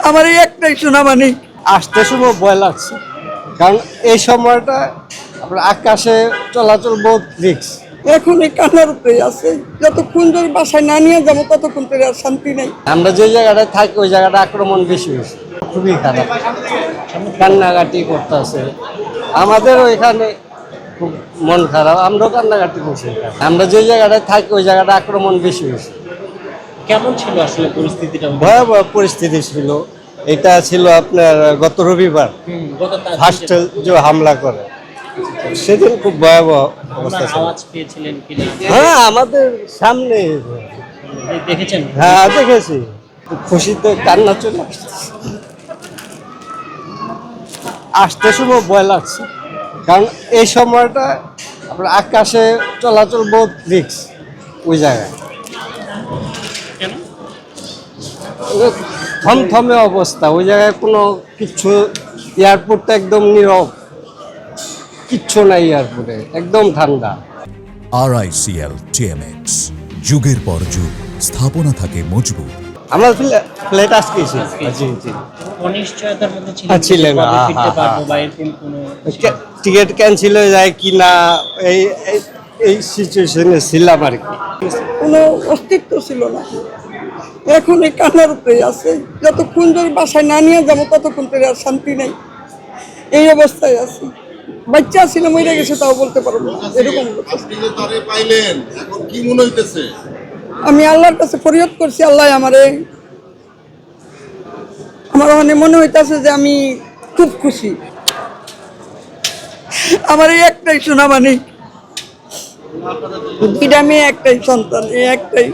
আমার এই একটাই শোনা মানে আসতে সময় ভয় লাগছে, কারণ এই সময়টা আপনার আকাশে চলাচল বহুত রিস্ক। এখন এই কান্নার উপরে আছে, যতক্ষণ ধরে বাসায় না নিয়ে যাবো ততক্ষণ ধরে আর শান্তি নাই। আমরা যে জায়গাটায় থাকি ওই জায়গাটা আক্রমণ বেশি হয়েছে, খুবই খারাপ, কান্নাকাটি করতেছে। আমাদের ওইখানে খুব মন খারাপ, আমরাও কান্নাকাটি করছি। আমরা যে জায়গাটায় থাকি ওই জায়গাটা আক্রমণ বেশি হয়েছে। কেমন ছিল আসলে পরিস্থিতিটা? ভয়াবহ পরিস্থিতি ছিল। এটা ছিল আপনার গত রবিবার ফার্স্ট যে হামলা করে, সেদিন খুব ভয়াবহ অবস্থা ছিল। আওয়াজ পেয়েছিলেন কিনা? হ্যাঁ, আমাদের সামনে। দেখেছেন? হ্যাঁ, দেখেছি। খুশিতে কান্না চলে আসতেছে। আসতে সময় ভয় লাগছে, কারণ এই সময়টা আপনার আকাশে চলাচল বহুত রিস্ক ওই জায়গায়। কেন? থমথমে অবস্থা ওই জায়গায়, কোনো কিচ্ছু, এয়ারপোর্টটা একদম নীরব, কিচ্ছু নাই এয়ারপোর্টে, একদম ঠান্ডা। RICL TMX, যুগের পর যুগ স্থাপনা থাকে মজবুত। আমরা ফ্লাইট আজকে জি জি অনিশ্চয়তার মধ্যে ছিলেন, কবে হ্যাঁ, ফিরতে হ্যাঁ, পারবো হ্যাঁ। বা এরকম কোনো টিকিট ক্যান্সেল হয়ে যায় কি না, এই এই সিচুয়েশনে ছিলাম আর কি। কোনো অস্তিত্ব ছিল না। এখন এই কান্নার উপরে আছে, যতক্ষণ ধরে বাসায় না নিয়ে যাবো ততক্ষণ ধরে আর শান্তি নাই। এই অবস্থায় আছি। বাচ্চা ছিল, মরে গেছে তাও বলতে পারবো না, এরকম অবস্থা। আপনি যে তারে পাইলেন, এখন কি মনে হইতেছে? আমি আল্লাহর কাছে ফরিয়াদ করছি, আল্লাহ আমার ওখানে মনে হইতাছে যে আমি খুব খুশি। আমার এই একটাই শোনা মানে, দুইটা মেয়ে, একটাই সন্তান, এই একটাই।